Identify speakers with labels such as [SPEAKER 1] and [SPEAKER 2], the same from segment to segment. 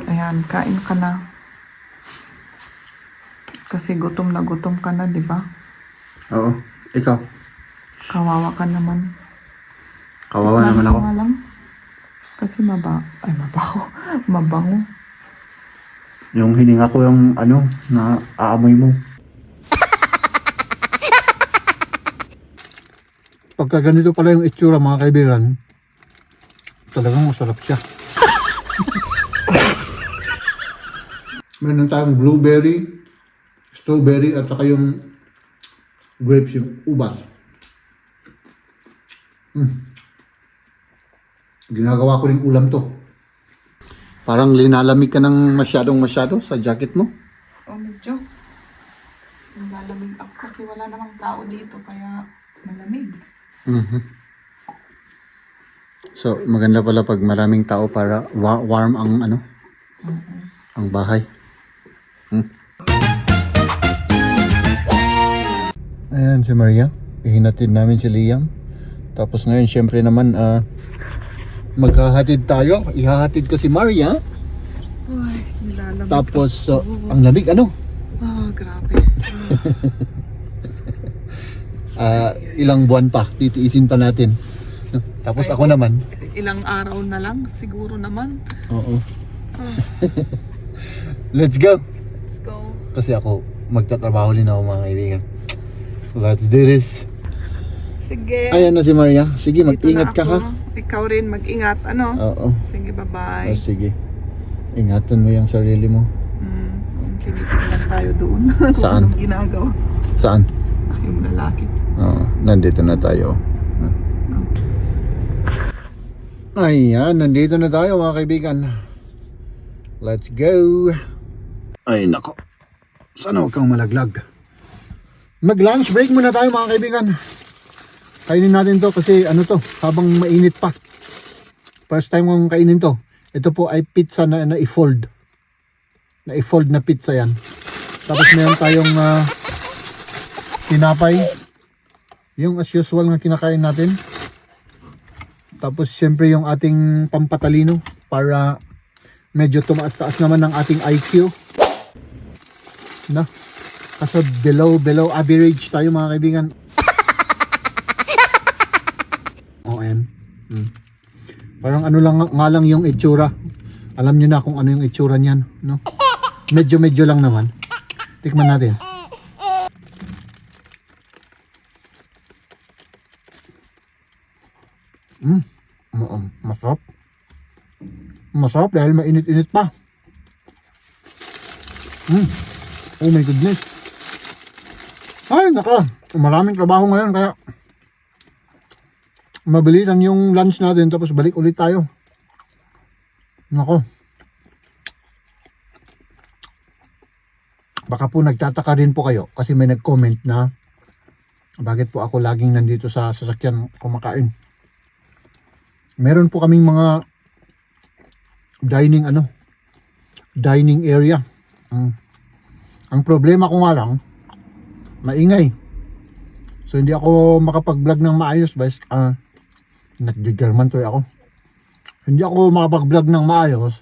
[SPEAKER 1] Ayan, kain ka na. Kasi gutom na gutom ka na, di ba?
[SPEAKER 2] Oo. Ikaw?
[SPEAKER 1] Kawawa ka naman.
[SPEAKER 2] Kawawa
[SPEAKER 1] Tikman
[SPEAKER 2] naman
[SPEAKER 1] ko
[SPEAKER 2] ako.
[SPEAKER 1] nga lang. Kasi mabaho. Mabango.
[SPEAKER 2] Yung hininga ko yung na aamoy mo. Pagka ganito pala yung itsura mga kaibigan, talagang masarap siya. Meron tayong blueberry, strawberry at saka yung grapes, yung ubas. Ginagawa ko rin ulam to. Parang linalamig ka ng masyado sa jacket mo.
[SPEAKER 1] Medyo. Lalamig ako kasi wala namang tao dito kaya malamig.
[SPEAKER 2] So, maganda pala pag maraming tao para warm ang ang bahay. Ayan si Maria. Ihinatid namin si Liam. Tapos ngayon, syempre naman, maghahatid tayo. Ihahatid ko si Maria.
[SPEAKER 1] Ay, nilalamig.
[SPEAKER 2] Tapos, ang lamig,
[SPEAKER 1] Grabe.
[SPEAKER 2] ilang buwan pa, titiisin pa natin. Tapos ako naman.
[SPEAKER 1] Kasi ilang araw na lang, siguro naman.
[SPEAKER 2] Oo. Let's go.
[SPEAKER 1] Let's go.
[SPEAKER 2] Kasi ako, magtatrabaho din ako mga kaibigan. Let's do this.
[SPEAKER 1] Sige.
[SPEAKER 2] Ayan na si Maria. Sige,
[SPEAKER 1] Dito
[SPEAKER 2] mag-ingat
[SPEAKER 1] na
[SPEAKER 2] ka
[SPEAKER 1] ako.
[SPEAKER 2] ha.
[SPEAKER 1] Ikaw rin mag-ingat,
[SPEAKER 2] Oo.
[SPEAKER 1] Sige, bye-bye.
[SPEAKER 2] Sige. Ingatan mo yung sarili mo.
[SPEAKER 1] Kinitignan tayo doon.
[SPEAKER 2] Saan?
[SPEAKER 1] Anong ginagawa?
[SPEAKER 2] Saan?
[SPEAKER 1] Yung lalaki.
[SPEAKER 2] Nandito na tayo. Ayan, nandito na tayo mga kaibigan. Let's go. Ay, nako. Sana huwag kang malaglag. Mag-lunch break muna tayo mga kaibigan. Kainin natin to kasi habang mainit pa. First time kong kainin to. Ito po ay pizza na i-fold. Na-i-fold na pizza yan. Tapos meron tayong tinapay. Yung as usual na kinakain natin. Tapos syempre yung ating pampatalino para medyo tumaas-taas naman ng ating IQ. Na? Kasi below average tayo mga kaibigan. Ayan. Parang lang nga lang yung itsura. Alam nyo na kung ano yung itsura niyan, no? Medyo lang naman. Tikman natin. Masarap. Masarap dahil mainit-init pa. Oh my goodness. Ay, naka. Maraming trabaho ngayon kaya mabilisan yung lunch natin tapos balik ulit tayo. Nako. Baka po nagtataka rin po kayo kasi may nag-comment na bakit po ako laging nandito sa sasakyan kumakain. Meron po kaming mga dining area. Ang problema ko nga lang, maingay. So hindi ako makapag-vlog ng maayos, guys. Nag-German to ako. Hindi ako makapag-vlog ng maayos.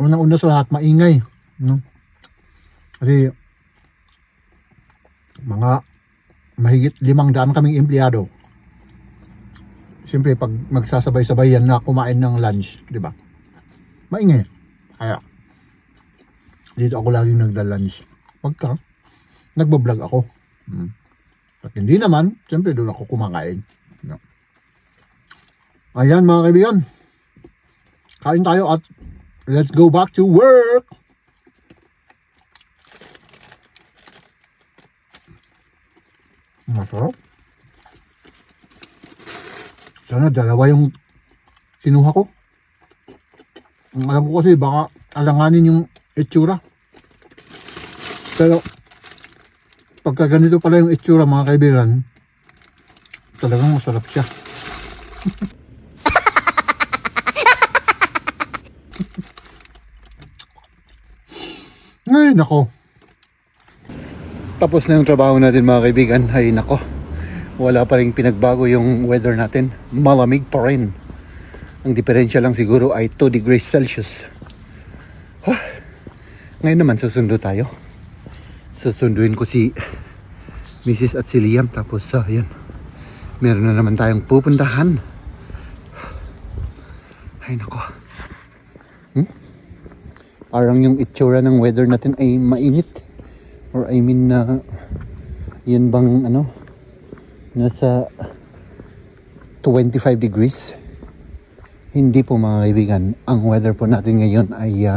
[SPEAKER 2] Unang-una sa lahat, maingay, no? Kasi mga mahigit 500 kaming empleyado. Siyempre pag magsasabay-sabay yan na kumain ng lunch, di ba? Maingay. Kaya dito ako laging nagla-lunch. Pagka nagbablog ako. At hindi naman, siyempre doon ako kumakain. No. Ayan mga kaibigan. Kain tayo at let's go back to work. Masarap. Sana dalawa yung kinuha ko. Ang alam ko kasi baka alanganin yung itsura. Pero pagka ganito pala yung itsura mga kaibigan, talagang masarap siya. Ay nako. Tapos na yung trabaho natin mga kaibigan. Ay nako. Wala pa rin pinagbago yung weather natin. Malamig pa rin. Ang diferensya lang siguro ay 2 degrees Celsius. Ngayon naman susundo tayo. Susunduin ko si Mrs. at si Liam. Tapos yun, meron na naman tayong pupuntahan. Ay nako. Parang yung itsura ng weather natin ay mainit. Or I mean yun bang nasa 25 degrees. Hindi po mga kaibigan. Ang weather po natin ngayon ay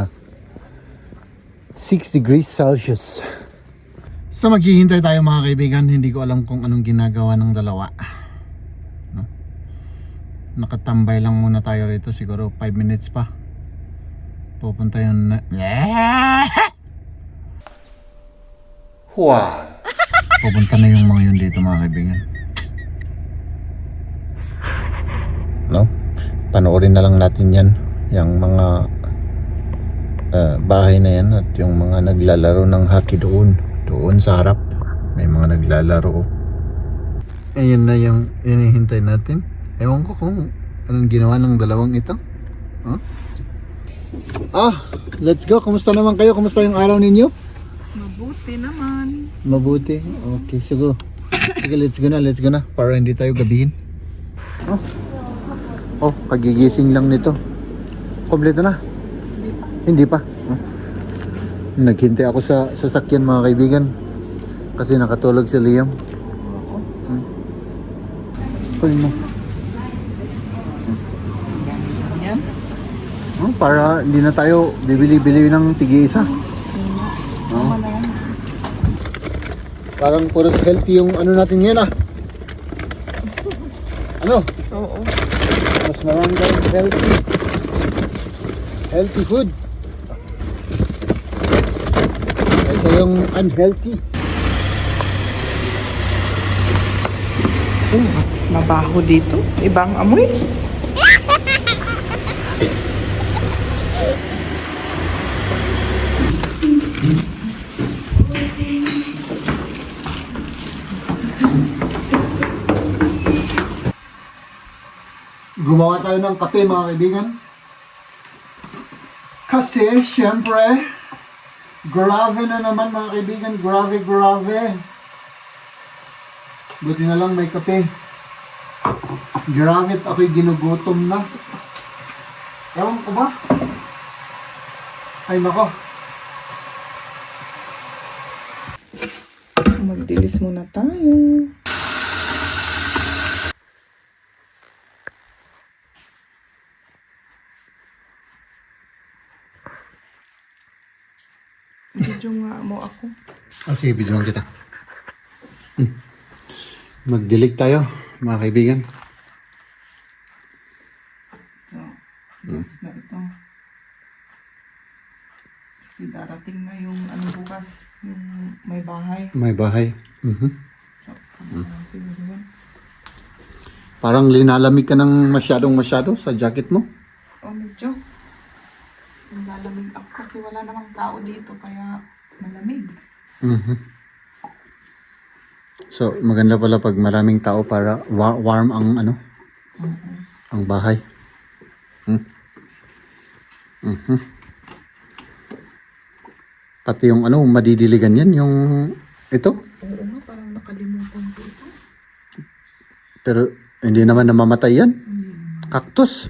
[SPEAKER 2] 6 degrees Celsius. So maghihintay tayo mga kaibigan. Hindi ko alam kung anong ginagawa ng dalawa. No? Nakatambay lang muna tayo rito. Siguro 5 minutes pa. Pupunta yun na... Wow! Pupunta na yung mga yun dito mga kaibigan. No? Panoorin na lang natin yan. Yung mga bahay na yan at yung mga naglalaro ng hockey doon. Doon sa harap. May mga naglalaro. Ayan na yung hinihintay natin. Ewan ko kung anong ginawa ng dalawang ito. Huh? Let's go. Kumusta naman kayo? Kumusta yung araw ninyo?
[SPEAKER 1] Mabuti naman.
[SPEAKER 2] Mabuti. Okay, sige. Sige, let's go na. Let's go na. Para hindi tayo gabihin. Kagigising lang nito. Kompleto na. Hindi pa. Naghintay ako sa sasakyan mga kaibigan. Kasi nakatulog si Liam. Kunin mo.
[SPEAKER 1] Yan.
[SPEAKER 2] Para hindi na tayo bibili-bili ng tigi-isa.
[SPEAKER 1] Tama na yan.
[SPEAKER 2] Parang puros healthy yung natin yan
[SPEAKER 1] Oo.
[SPEAKER 2] Mas marami tayong healthy food kaysa yung unhealthy.
[SPEAKER 1] Mabaho dito. Ibang amoy.
[SPEAKER 2] Gumawa tayo ng kape mga kaibigan. Kasi syempre grabe na naman mga kaibigan. Grabe. Buti na lang may kape. Grabe, ako'y ginugutom na. Ewan ko ba? Ay nako.
[SPEAKER 1] Magdilis muna tayo. Video nga mo ako.
[SPEAKER 2] Sige, bidyoan kita. Magdilig tayo mga kaibigan.
[SPEAKER 1] So, yes na ito. Kasi darating na yung bukas, yung may bahay.
[SPEAKER 2] May bahay.
[SPEAKER 1] So, siguro yun.
[SPEAKER 2] Parang linalamig ka ng masyado sa jacket mo.
[SPEAKER 1] Medyo. Lalamig ako kasi wala namang tao dito kaya malamig.
[SPEAKER 2] So, maganda pala pag maraming tao para warm ang ang bahay. Pati yung madidiligan yan, yung ito.
[SPEAKER 1] Oo nga, parang nakalimutan ko ito.
[SPEAKER 2] Pero hindi naman namamatay yan. Cactus.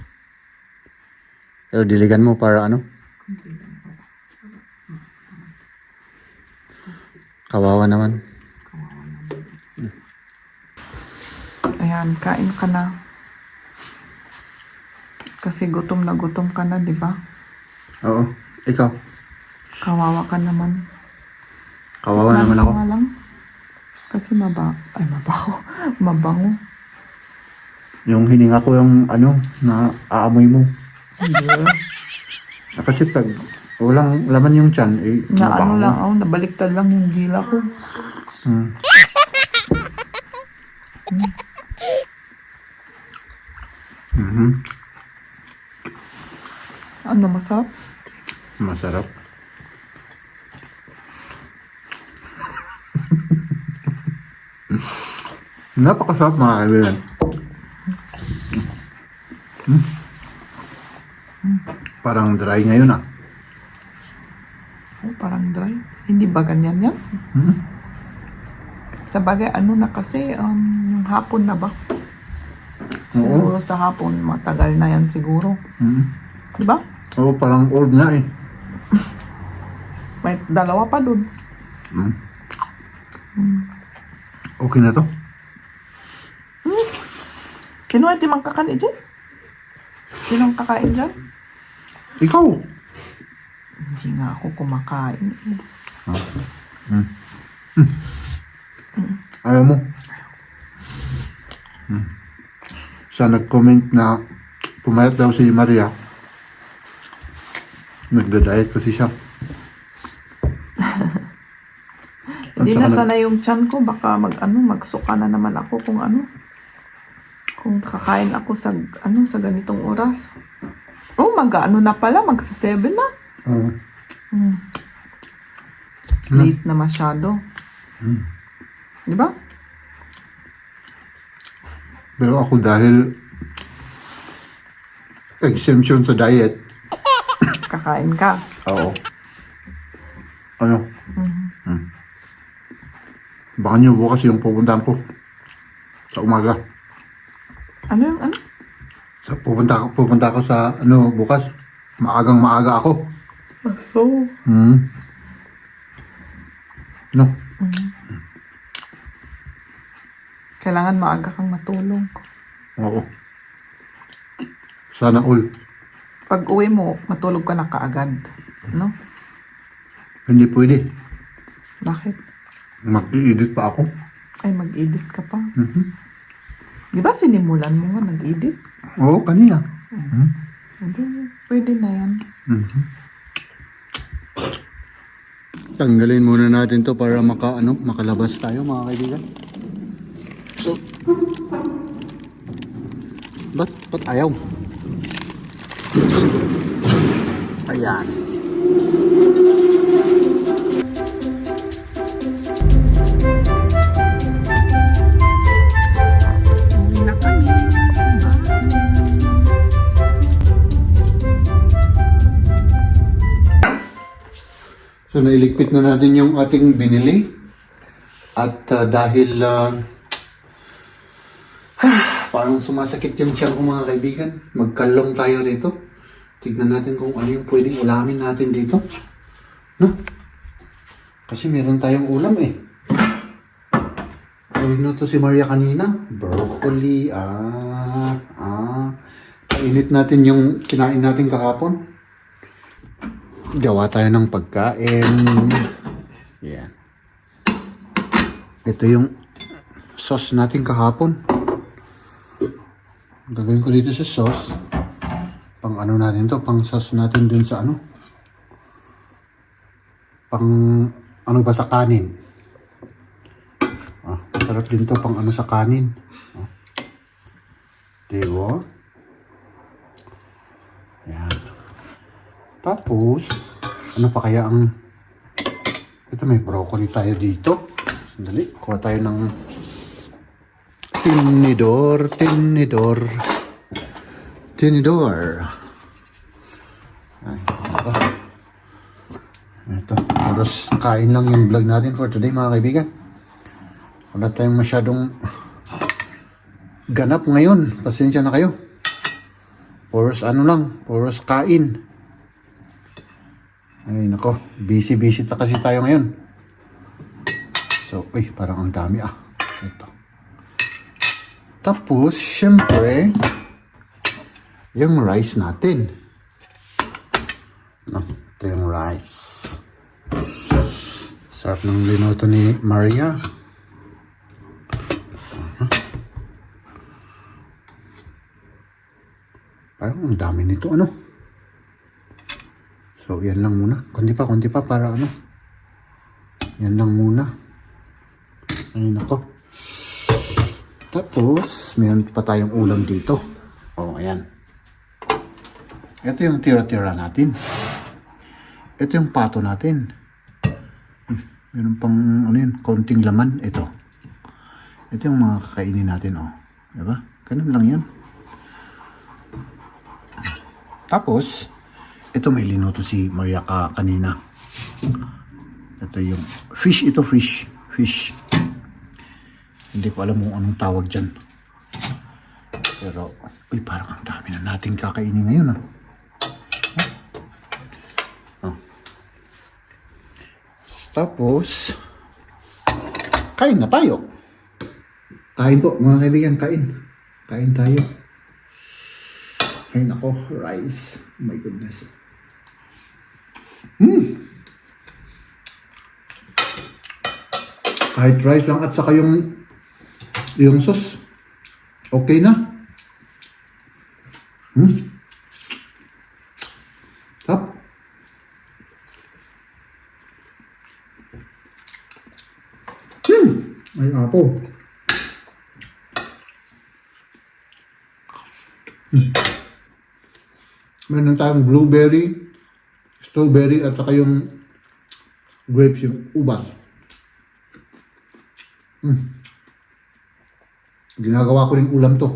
[SPEAKER 2] Pero diligan mo para kawawa naman.
[SPEAKER 1] Ayan, kain ka na. Kasi gutom ka na, di ba?
[SPEAKER 2] Oo. Ikaw.
[SPEAKER 1] Kawawa ka naman.
[SPEAKER 2] Kawawa naman ako.
[SPEAKER 1] Nga lang. Kasi mabango.
[SPEAKER 2] Yung hininga ko yung na aamoy mo. Kasi pag walang laman yung tiyan, mabango.
[SPEAKER 1] Nabaliktad lang yung dila ko. Masarap?
[SPEAKER 2] Masarap. Napakasarap mga kaibigan. Parang dry ngayon
[SPEAKER 1] Oh, parang dry. Hindi ba ganyan yan?
[SPEAKER 2] Hmm?
[SPEAKER 1] Sa bagay, ano na kasi, yung hapon na ba?
[SPEAKER 2] Oo.
[SPEAKER 1] Siguro sa hapon, matagal na yan siguro.
[SPEAKER 2] Hmm.
[SPEAKER 1] Di ba?
[SPEAKER 2] Oo, parang old na eh.
[SPEAKER 1] May dalawa pa dun.
[SPEAKER 2] Hmm. Okay na to.
[SPEAKER 1] Sino ay timang kakain dyan? Sino ang kakain dyan?
[SPEAKER 2] Ikaw.
[SPEAKER 1] Hindi nga ako kumakain.
[SPEAKER 2] Ayaw mo. Siya nag-comment na pumayat daw si Maria. Nagda-diet kasi siya.
[SPEAKER 1] Hindi na
[SPEAKER 2] saka
[SPEAKER 1] sana yung tiyan ko. Baka magsuka na naman ako kung kung kakain ako sa ganitong oras. Oh, na pala. Magsa-7 na.
[SPEAKER 2] Oo.
[SPEAKER 1] Late na masyado. Di ba?
[SPEAKER 2] Pero ako dahil exemption sa diet.
[SPEAKER 1] Kakain ka.
[SPEAKER 2] Oo. Ano? Baka niyo bukas yung pupuntahan ko. Sa umaga.
[SPEAKER 1] Ano yung ano?
[SPEAKER 2] Pupunta ako sa bukas. Maagang maaga ako.
[SPEAKER 1] So,
[SPEAKER 2] No.
[SPEAKER 1] kailangan maaga kang matulog.
[SPEAKER 2] Oo. Sana all.
[SPEAKER 1] Pag uwi mo, matulog ka na kaagad. No?
[SPEAKER 2] Hindi pwede.
[SPEAKER 1] Bakit?
[SPEAKER 2] Mag-i-edit pa ako.
[SPEAKER 1] Ay, mag-edit ka pa. Di ba sinimulan mo nga nag-edit?
[SPEAKER 2] Oo, kanina.
[SPEAKER 1] Hindi, pwede na yan.
[SPEAKER 2] Tanggalin muna natin to para makalabas tayo mga kaibigan. So, ba't ayaw? Ayan.
[SPEAKER 1] Uwi na kami.
[SPEAKER 2] So, nailigpit na natin yung ating binili. At dahil parang sumasakit yung tiyan ko mga kaibigan, magkalong tayo rito. Tignan natin kung ano yung pwedeng ulamin natin dito. No? Kasi meron tayong ulam eh. Ano to si Maria kanina? Broccoli. Kainit natin yung kinain natin kahapon. Gawa tayo ng pagkain. Yan. Ito yung sauce natin kahapon. Gagawin ko dito sa sauce. Pang ano natin to, pang sauce natin dun sa pang ano ba sa kanin. Masarap din to pang ano sa kanin. Diba? Yan. Tapos, ano pa kaya ito may broccoli tayo dito. Sandali, kuha tayo ng tinidor. Ay, ito. Ito, halos kain lang yung vlog natin for today mga kaibigan. Wala tayong masyadong ganap ngayon. Pasensya na kayo. Puros puros kain. Ay nako, busy ta kasi tayo ngayon. So, parang ang dami Ito. Tapos, syempre, yung rice natin. Ito yung rice. Sarap ng linuto ni Maria. Parang ang dami nito, So, yan lang muna. Konti pa para Yan lang muna. Ay, nako. Tapos, meron pa tayong ulam dito. Ayan. Ito yung tira-tira natin. Ito yung pato natin. Meron pang, konting laman. Ito yung mga kakainin natin, Diba? Ganun lang yan. Tapos, ito may linuto si Maria kanina. Ito yung fish, ito fish. Fish. Hindi ko alam kung anong tawag dyan. Pero, uy, parang ang dami na natin kakainin ngayon, ah. Oh. Tapos, kain na tayo. Kain po, mga kaibigan, kain. Kain tayo. Ay, nako, rice. Oh my goodness. Kahit rice lang at saka yung sauce. Okay na. Tap. Ay, apo. Meron tayong blueberry, strawberry, at saka yung grapes, yung ubas. Ginagawa ko rin ulam to.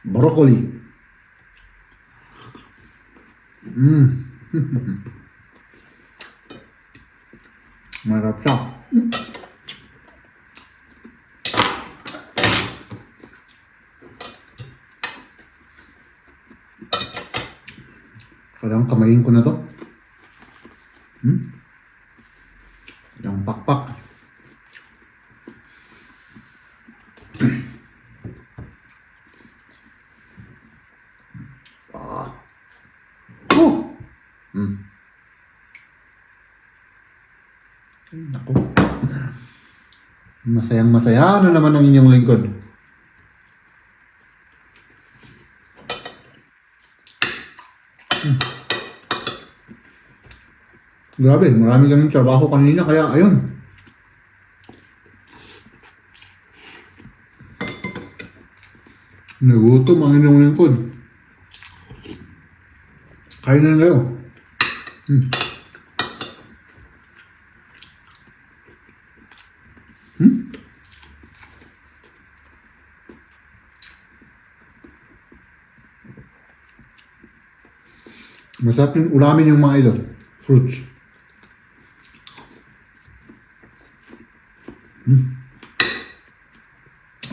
[SPEAKER 2] Broccoli. Marap siya. Kailangan kamayin ko na to. Yung pakpak. Naku. Masayang masaya na naman ang inyong lingkod. Grabe, marami kaming trabaho kanina kaya ayun. Nagutom ang inyong lingkod. Kain na kayo. Masarap yung ulamin yung mga ito. Fruits.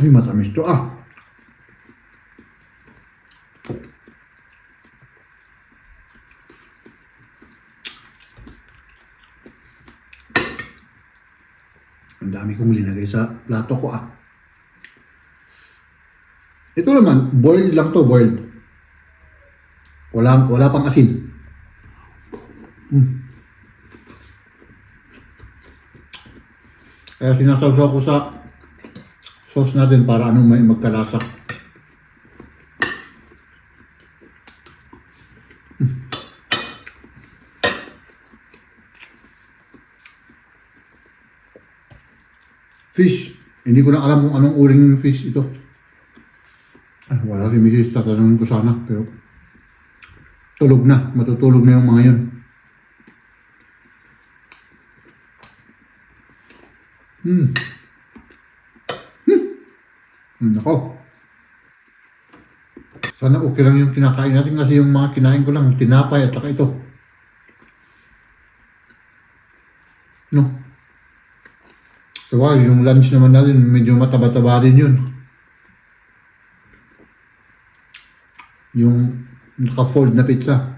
[SPEAKER 2] Ay, matamis to ah. Ang dami kong linagay sa plato ko ah. Ito naman, boiled lang to, boiled. Wala pang asin. Kaya sinasawsaw ko sa sauce natin para may magkalasa. Fish. Hindi ko na alam kung anong uring fish ito. Ay, wala si Mrs. Tatanungin ko sana, pero tulog na. Matutulog na yung mga yun. Nako. Sana okay lang yung kinakain natin kasi yung mga kinain ko lang, tinapay at saka ito. No. Diba, yung lunch naman natin, medyo mataba-taba rin yun. Yung naka-fold na pizza.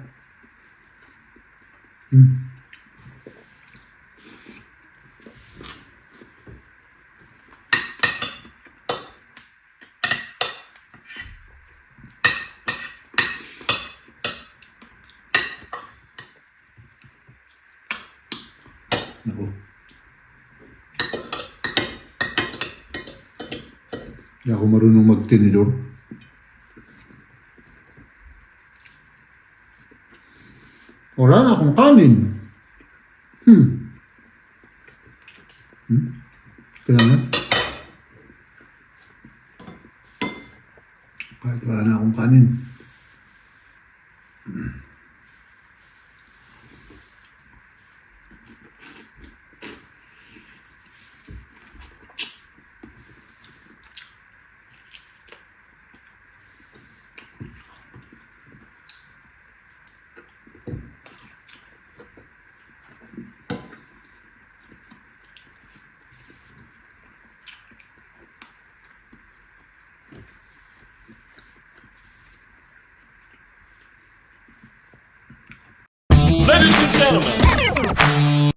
[SPEAKER 2] Naku. Hindi ako marunong magtinidor. Wala na akong kanin. Kailangan. Kahit wala na akong kanin.
[SPEAKER 3] Ladies and gentlemen,